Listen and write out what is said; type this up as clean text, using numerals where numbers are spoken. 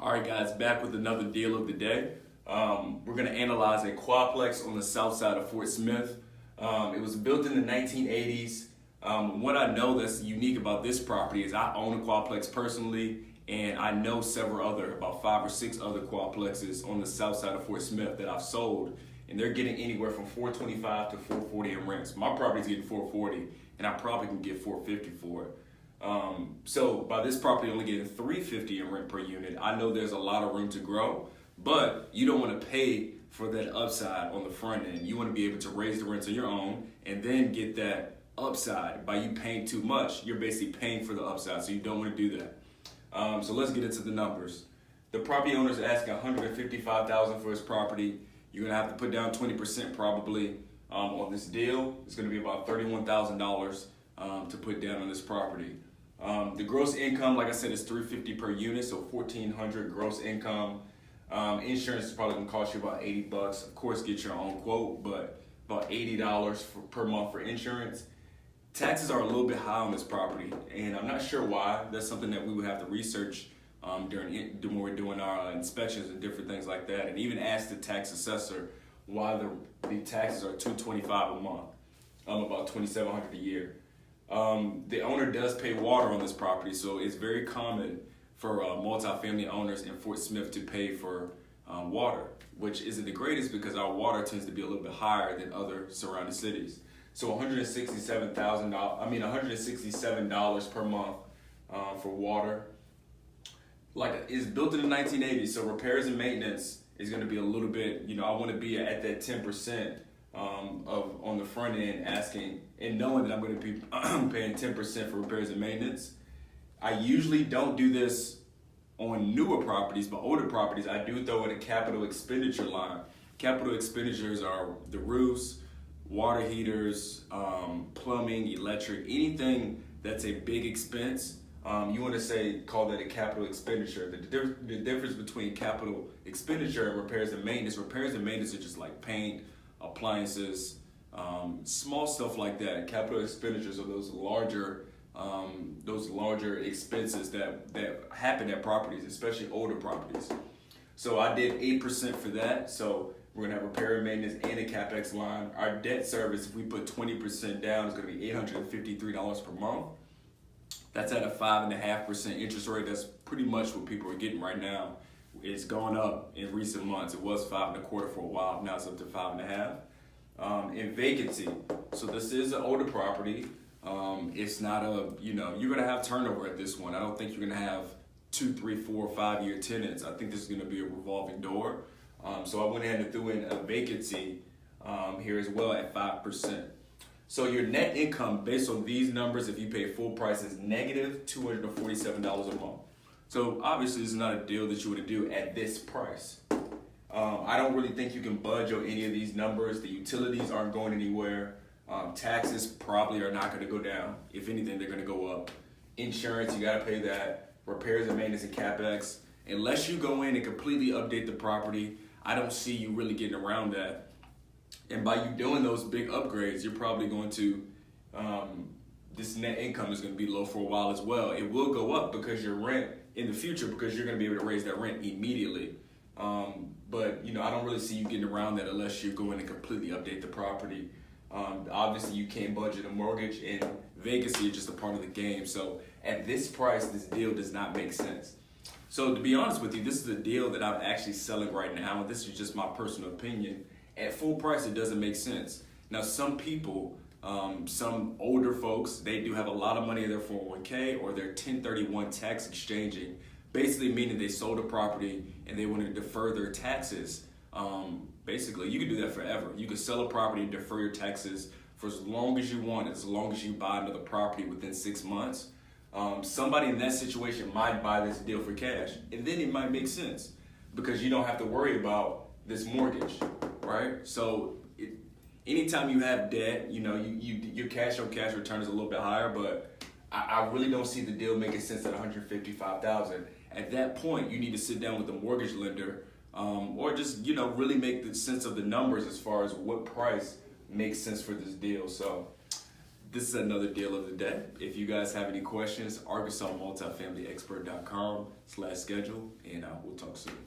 All right, guys, back with another deal of the day. We're going to analyze a Quadplex on the south side of Fort Smith. It was built in the 1980s. What I know that's unique about this property is I own a Quadplex personally, and I know about 5 or 6 other Quadplexes on the south side of Fort Smith that I've sold, and they're getting anywhere from $425 to $440 in rents. My property's getting $440, and I probably can get $450 for it. So by this property only getting $350 in rent per unit, I know there's a lot of room to grow, but you don't want to pay for that upside on the front end. You want to be able to raise the rents on your own and then get that upside. By you paying too much, you're basically paying for the upside, so you don't want to do that. So let's get into the numbers. The property owner is asking $155,000 for his property. You're gonna have to put down 20% probably on this deal. It's gonna be about $31,000 to put down on this property. The gross income, like I said, is $350 per unit, so $1,400 gross income. Insurance is probably gonna cost you about $80. Of course, get your own quote, but about $80 per month for insurance. Taxes are a little bit high on this property, and I'm not sure why. That's something that we would have to research when we're doing our inspections and different things like that, and even ask the tax assessor why the taxes are $225 a month, about $2,700 a year. The owner does pay water on this property, so it's very common for multifamily owners in Fort Smith to pay for water, which isn't the greatest because our water tends to be a little bit higher than other surrounding cities. So $167 per month for water. Like, it's built in the 1980s, so repairs and maintenance is going to be a little bit, I want to be at that 10% on the front end, asking and knowing that I'm going to be paying 10% for repairs and maintenance. I usually don't do this on newer properties, but older properties, I do throw in a capital expenditure line. Capital expenditures are the roofs, water heaters, plumbing, electric, anything that's a big expense. You want to call that a capital expenditure. The difference between capital expenditure and repairs and maintenance are just like paint, appliances, small stuff like that. Capital expenditures are those larger expenses that happen at properties, especially older properties. So I did 8% for that. So we're gonna have repair and maintenance and a CapEx line. Our debt service, if we put 20% down, is gonna be $853 per month. That's at a 5.5% interest rate. That's pretty much what people are getting right now. It's gone up in recent months. It was 5.25% for a while. Now it's up to 5.5%. In vacancy, so this is an older property. It's not you're gonna have turnover at this one. I don't think you're gonna have 2, 3, 4, 5-year tenants. I think this is gonna be a revolving door. So I went ahead and threw in a vacancy here as well at 5%. So your net income based on these numbers, if you pay full price, is negative $247 a month. So obviously this is not a deal that you want to do at this price. I don't really think you can budge on any of these numbers. The utilities aren't going anywhere. Taxes probably are not going to go down. If anything, they're going to go up. Insurance, you got to pay that. Repairs and maintenance and CapEx. Unless you go in and completely update the property, I don't see you really getting around that. And by you doing those big upgrades, you're probably going to, this net income is going to be low for a while as well. It will go up because your rent in the future, because you're going to be able to raise that rent immediately. But I don't really see you getting around that unless you're going to completely update the property. Obviously you can't budget a mortgage, and vacancy is just a part of the game. So at this price, this deal does not make sense. So to be honest with you, this is a deal that I'm actually selling right now, and this is just my personal opinion. At full price, it doesn't make sense. Now, some people, some older folks, they do have a lot of money in their 401k or their 1031 tax exchanging, basically meaning they sold a property and they want to defer their taxes. Basically, you can do that forever. You can sell a property and defer your taxes for as long as you want, as long as you buy another property within 6 months. Somebody in that situation might buy this deal for cash, and then it might make sense because you don't have to worry about this mortgage, right? So anytime you have debt, your cash on cash return is a little bit higher, but I really don't see the deal making sense at $155,000. At that point, you need to sit down with the mortgage lender, or just really make the sense of the numbers as far as what price makes sense for this deal. So this is another deal of the day. If you guys have any questions, ArkansasMultifamilyExpert.com/schedule, and we'll talk soon.